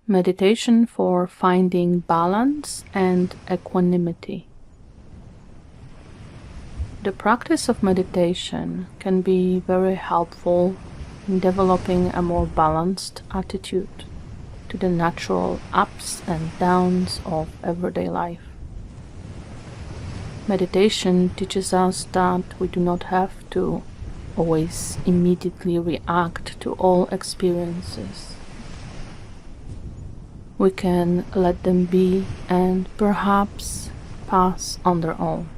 Meditation for finding balance and equanimity. The practice of meditation can be very helpful in developing a more balanced attitude to the natural ups and downs of everyday life. Meditation teaches us that we do not have to always immediately react to all experiences. We can let them be and perhaps pass on their own.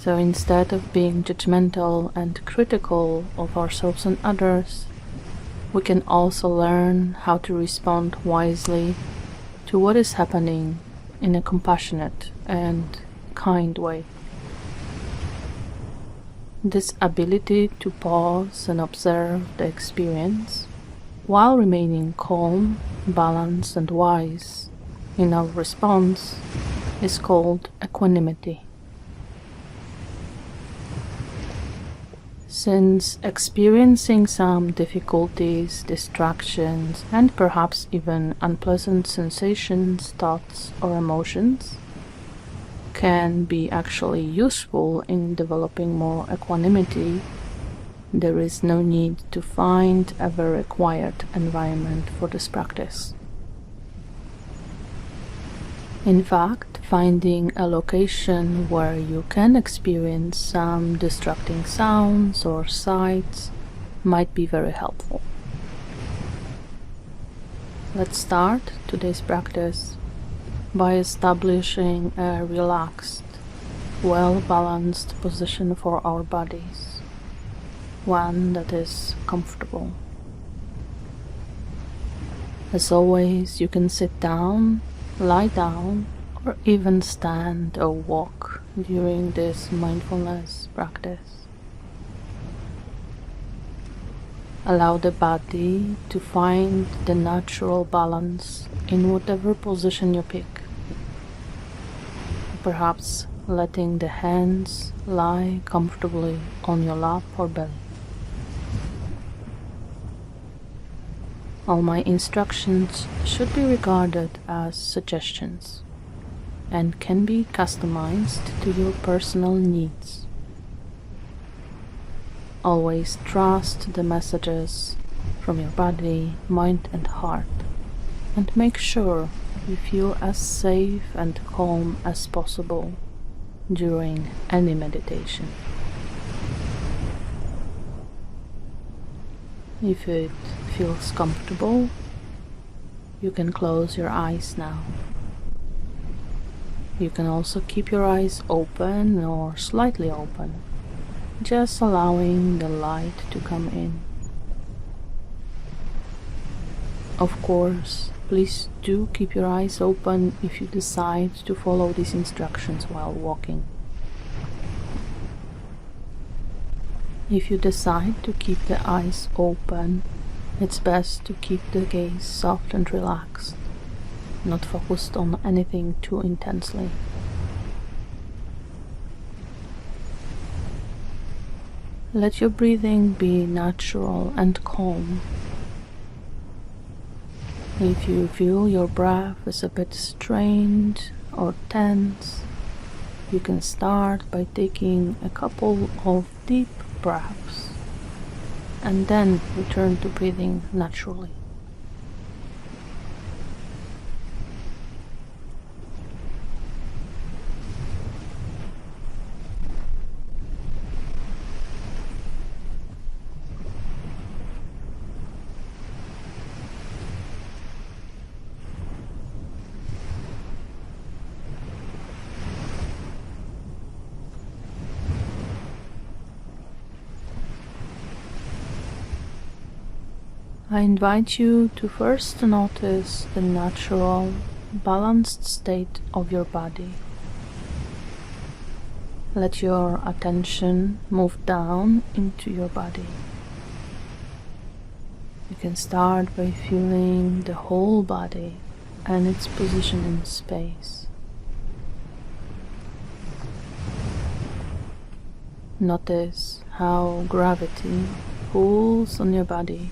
So instead of being judgmental and critical of ourselves and others, we can also learn how to respond wisely to what is happening in a compassionate and kind way. This ability to pause and observe the experience while remaining calm, balanced, and wise in our response is called equanimity. Since experiencing some difficulties, distractions, and perhaps even unpleasant sensations, thoughts, or emotions can be actually useful in developing more equanimity, there is no need to find a very quiet environment for this practice. In fact, finding a location where you can experience some distracting sounds or sights might be very helpful. Let's start today's practice by establishing a relaxed, well-balanced position for our bodies, one that is comfortable. As always, you can sit down, lie down, or even stand or walk during this mindfulness practice. Allow the body to find the natural balance in whatever position you pick. Perhaps letting the hands lie comfortably on your lap or belly. All my instructions should be regarded as suggestions and can be customized to your personal needs. Always trust the messages from your body, mind, and heart, and make sure you feel as safe and calm as possible during any meditation. If it feels comfortable, you can close your eyes now. You can also keep your eyes open or slightly open, just allowing the light to come in. Of course, please do keep your eyes open if you decide to follow these instructions while walking. If you decide to keep the eyes open, it's best to keep the gaze soft and relaxed, not focused on anything too intensely. Let your breathing be natural and calm. If you feel your breath is a bit strained or tense, you can start by taking a couple of deep breaths and then return to breathing naturally. I invite you to first notice the natural, balanced state of your body. Let your attention move down into your body. You can start by feeling the whole body and its position in space. Notice how gravity pulls on your body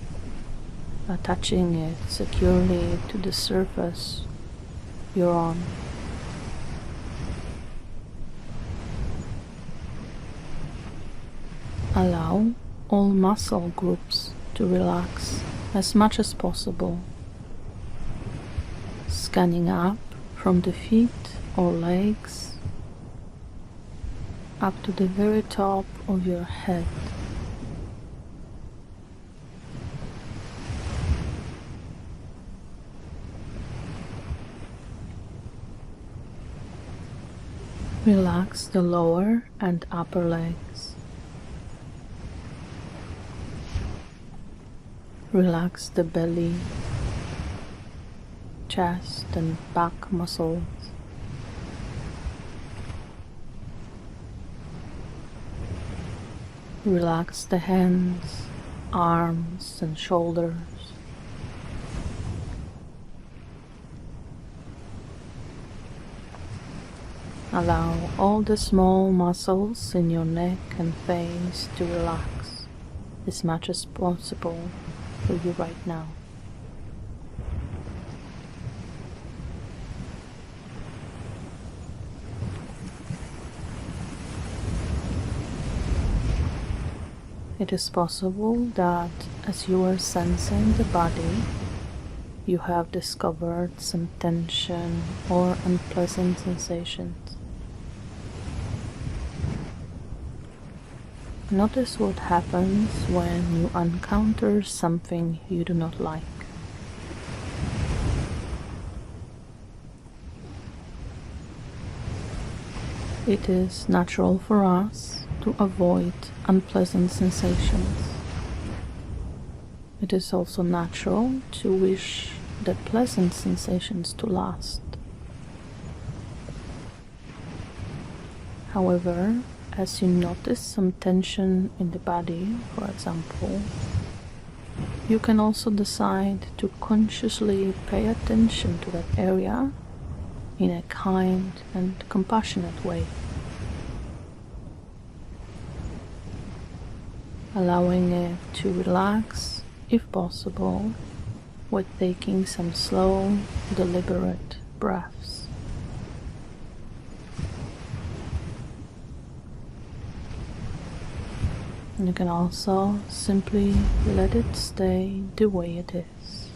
attaching it securely to the surface you're on. Allow all muscle groups to relax as much as possible, scanning up from the feet or legs up to the very top of your head. Relax the lower and upper legs. Relax the belly, chest and back muscles. Relax the hands, arms and shoulders. Allow all the small muscles in your neck and face to relax as much as possible for you right now. It is possible that as you are sensing the body, you have discovered some tension or unpleasant sensations. Notice what happens when you encounter something you do not like. It is natural for us to avoid unpleasant sensations. It is also natural to wish the pleasant sensations to last. However, as you notice some tension in the body, for example, you can also decide to consciously pay attention to that area in a kind and compassionate way, allowing it to relax, if possible, with taking some slow, deliberate breaths. And you can also simply let it stay the way it is.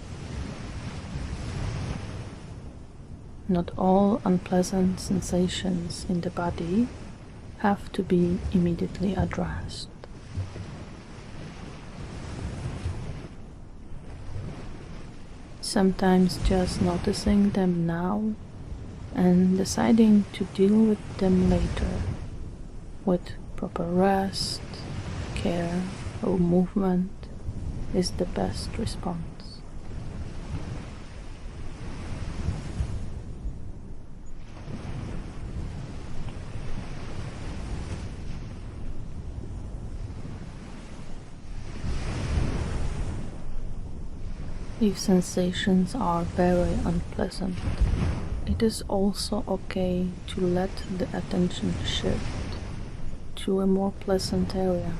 Not all unpleasant sensations in the body have to be immediately addressed. Sometimes just noticing them now and deciding to deal with them later with proper rest, care or movement is the best response. If sensations are very unpleasant, it is also okay to let the attention shift to a more pleasant area.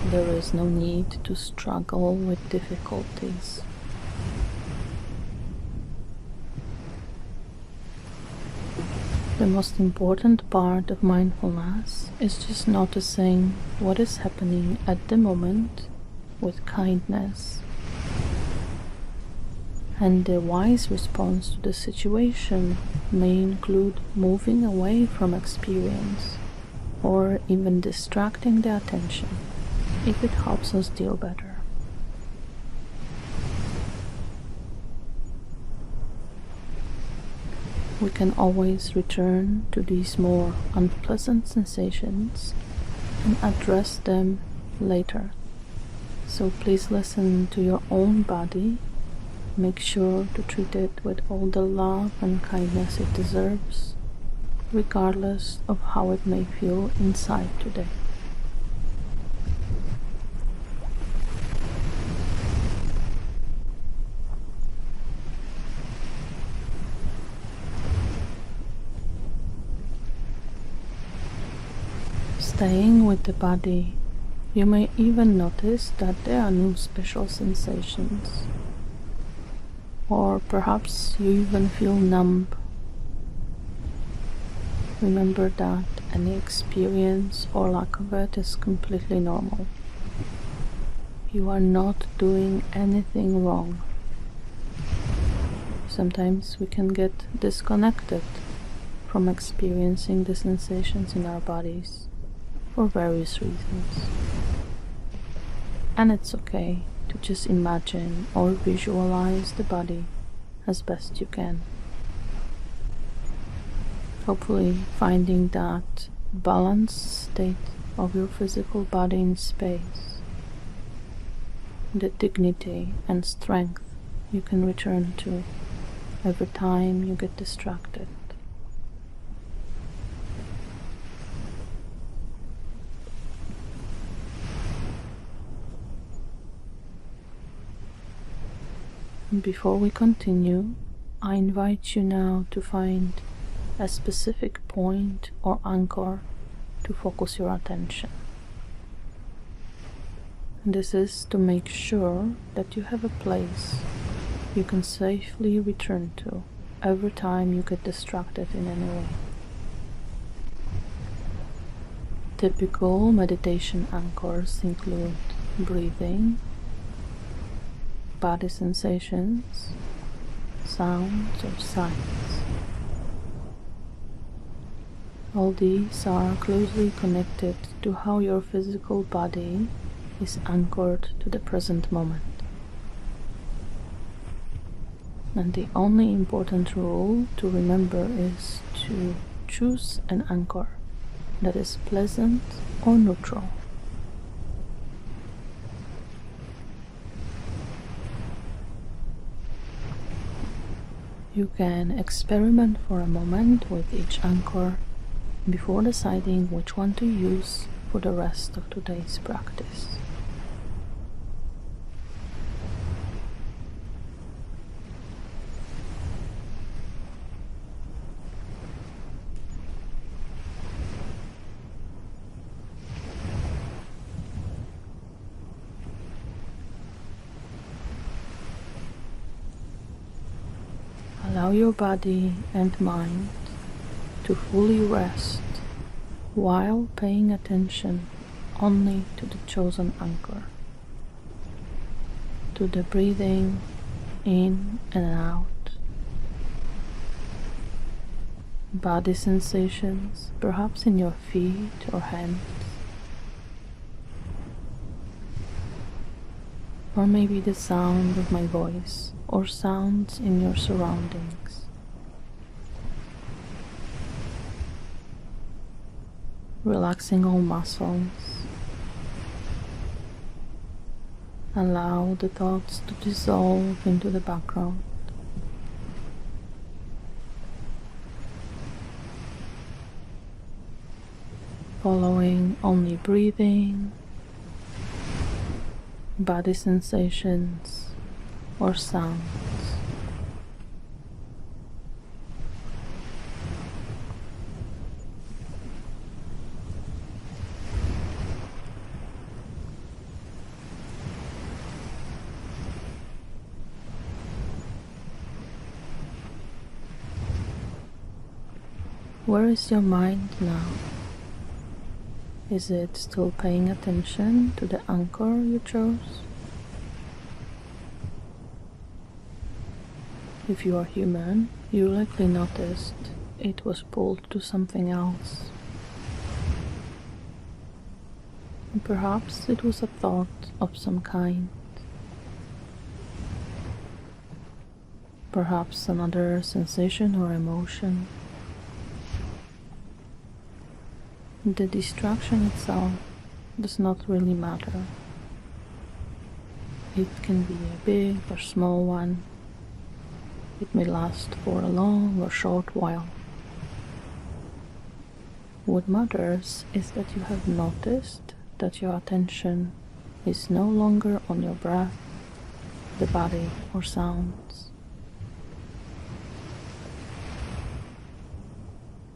There is no need to struggle with difficulties. The most important part of mindfulness is just noticing what is happening at the moment with kindness. And the wise response to the situation may include moving away from experience or even distracting the attention if it helps us deal better. We can always return to these more unpleasant sensations and address them later. So please listen to your own body. Make sure to treat it with all the love and kindness it deserves, regardless of how it may feel inside today. Staying with the body, You may even notice that there are no special sensations, or perhaps you even feel numb. Remember that any experience or lack of it is completely normal. You are not doing anything wrong. Sometimes we can get disconnected from experiencing the sensations in our bodies for various reasons. And it's okay to just imagine or visualize the body as best you can. Hopefully finding that balanced state of your physical body in space, the dignity and strength you can return to every time you get distracted. Before we continue, I invite you now to find a specific point or anchor to focus your attention. This is to make sure that you have a place you can safely return to every time you get distracted in any way. Typical meditation anchors include breathing, body sensations, sounds or sights. All these are closely connected to how your physical body is anchored to the present moment. And the only important rule to remember is to choose an anchor that is pleasant or neutral. You can experiment for a moment with each anchor before deciding which one to use for the rest of today's practice. Allow your body and mind to fully rest while paying attention only to the chosen anchor, to the breathing in and out, body sensations, perhaps in your feet or hands, or maybe the sound of my voice or sounds in your surroundings. Relaxing all muscles. Allow the thoughts to dissolve into the background. Following only breathing, body sensations, or sounds. Where is your mind now? Is it still paying attention to the anchor you chose? If you are human, you likely noticed it was pulled to something else. Perhaps it was a thought of some kind. Perhaps another sensation or emotion. The distraction itself does not really matter. It can be a big or small one. It may last for a long or short while. What matters is that you have noticed that your attention is no longer on your breath, the body, or sounds.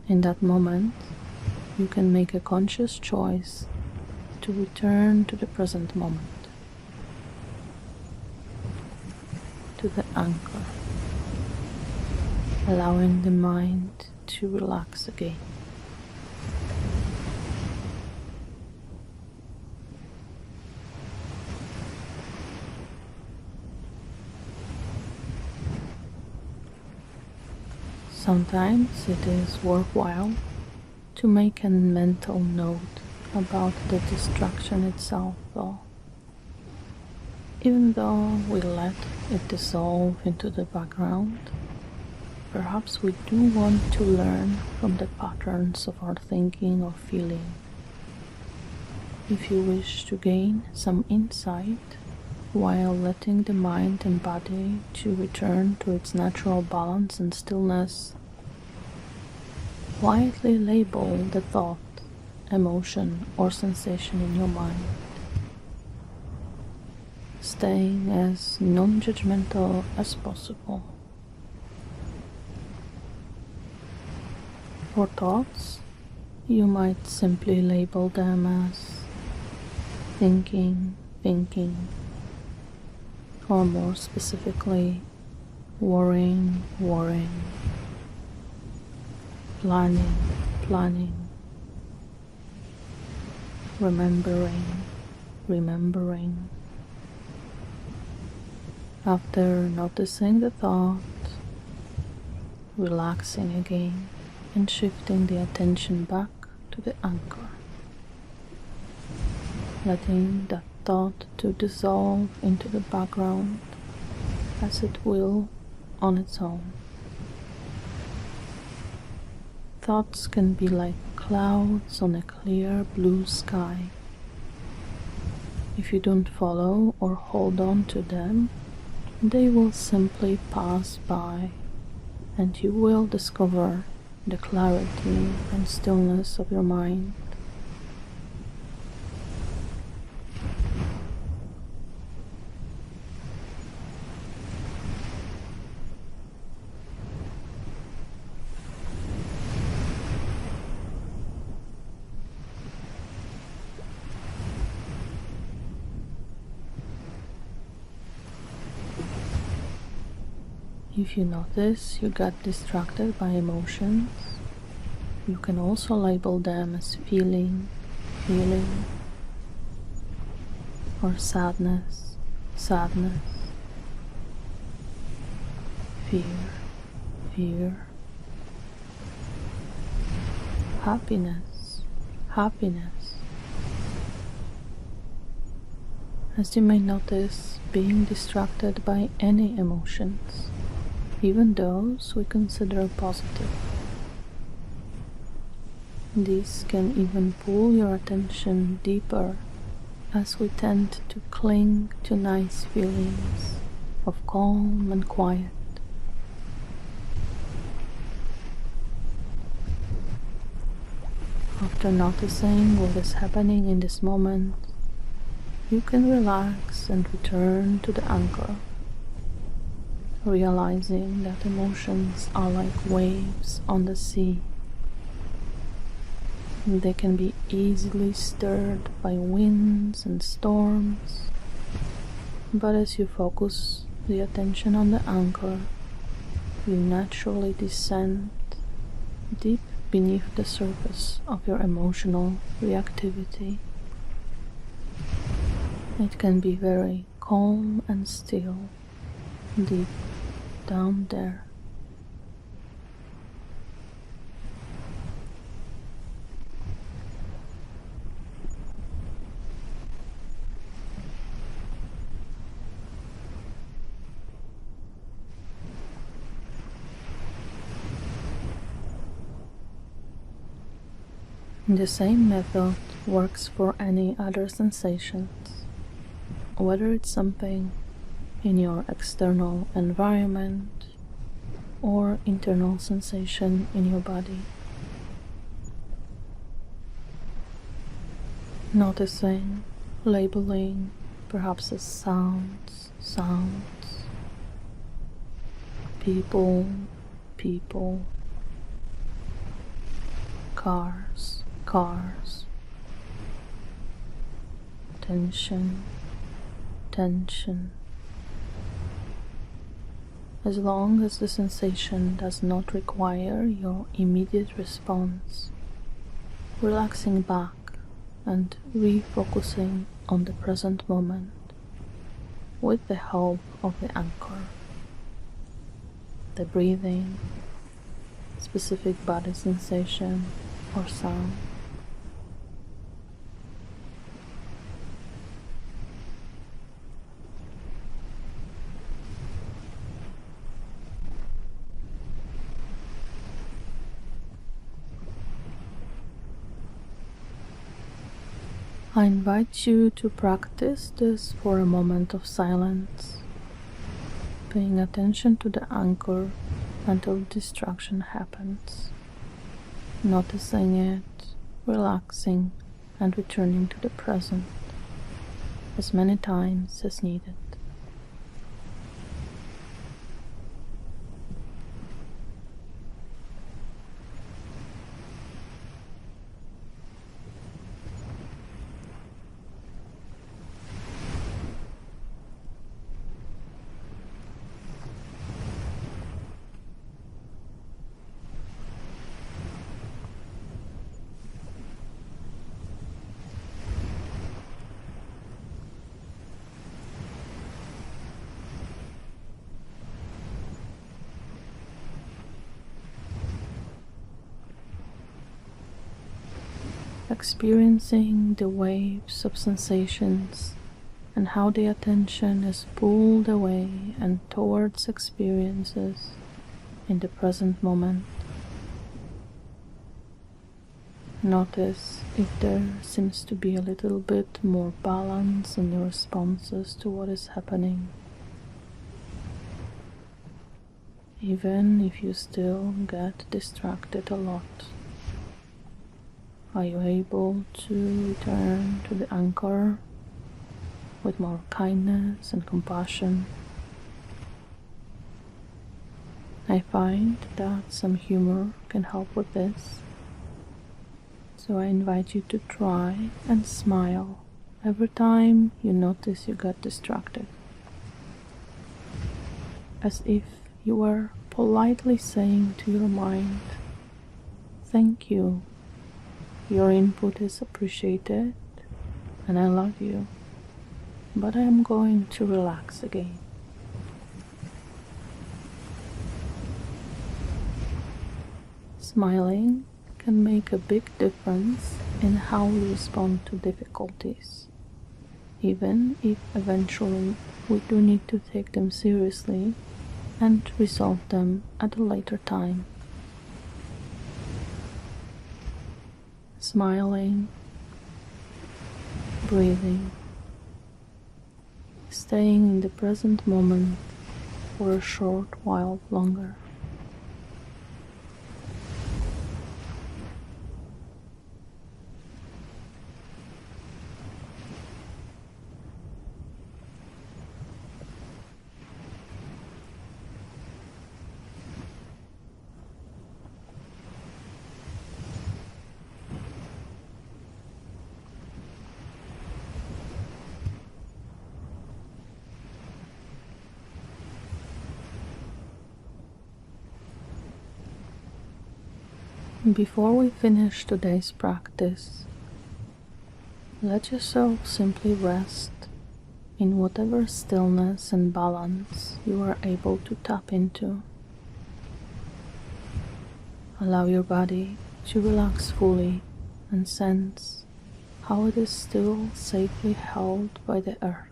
In that moment, you can make a conscious choice to return to the present moment, to the anchor, allowing the mind to relax again. Sometimes it is worthwhile to make a mental note about the distraction itself, though. Even though we let it dissolve into the background, perhaps we do want to learn from the patterns of our thinking or feeling. If you wish to gain some insight while letting the mind and body to return to its natural balance and stillness, quietly label the thought, emotion, or sensation in your mind, staying as non-judgmental as possible. For thoughts, you might simply label them as thinking, or more specifically, worrying, planning, remembering. After noticing the thought, relaxing again and shifting the attention back to the anchor, letting that thought to dissolve into the background as it will on its own. Thoughts can be like clouds on a clear blue sky. If you don't follow or hold on to them, they will simply pass by, and you will discover the clarity and stillness of your mind. If you notice you got distracted by emotions, you can also label them as feeling, or sadness, fear, happiness. As you may notice, being distracted by any emotions, even those we consider positive. These can even pull your attention deeper, as we tend to cling to nice feelings of calm and quiet. After noticing what is happening in this moment, you can relax and return to the anchor, realizing that emotions are like waves on the sea. They can be easily stirred by winds and storms, but as you focus the attention on the anchor, you naturally descend deep beneath the surface of your emotional reactivity. It can be very calm and still, deep down there. The same method works for any other sensations, whether it's something in your external environment or internal sensation in your body. Noticing, labeling, perhaps as sounds, people, cars, tension, tension. As long as the sensation does not require your immediate response, relaxing back and refocusing on the present moment with the help of the anchor, the breathing, specific body sensation or sound. I invite you to practice this for a moment of silence, paying attention to the anchor until distraction happens, noticing it, relaxing, and returning to the present as many times as needed. Experiencing the waves of sensations and how the attention is pulled away and towards experiences in the present moment. Notice if there seems to be a little bit more balance in your responses to what is happening, even if you still get distracted a lot. Are you able to return to the anchor with more kindness and compassion? I find that some humor can help with this, so I invite you to try and smile every time you notice you got distracted, as if you were politely saying to your mind, "Thank you. Your input is appreciated and I love you, but I am going to relax again." Smiling can make a big difference in how we respond to difficulties, even if eventually we do need to take them seriously and resolve them at a later time. Smiling, breathing, staying in the present moment for a short while longer. Before we finish today's practice, let yourself simply rest in whatever stillness and balance you are able to tap into. Allow your body to relax fully and sense how it is still safely held by the earth.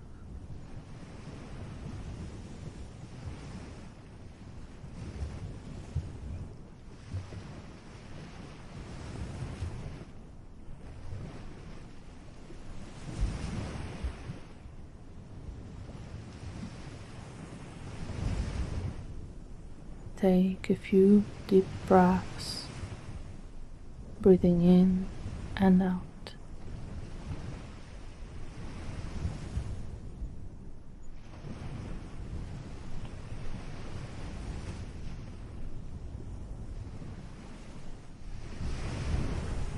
Take a few deep breaths, breathing in and out.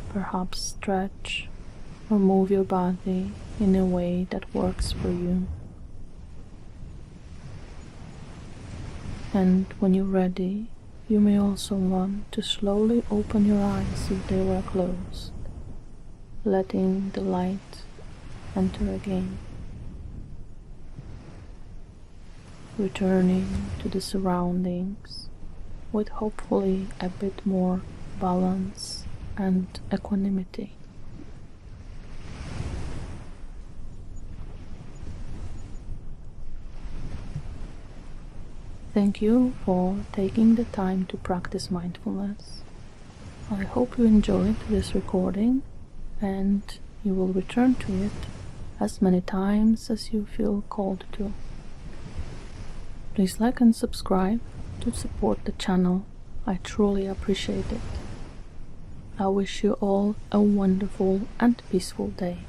Perhaps stretch or move your body in a way that works for you. And when you're ready, you may also want to slowly open your eyes if they were closed, letting the light enter again, returning to the surroundings with hopefully a bit more balance and equanimity. Thank you for taking the time to practice mindfulness. I hope you enjoyed this recording and you will return to it as many times as you feel called to. Please like and subscribe to support the channel. I truly appreciate it. I wish you all a wonderful and peaceful day.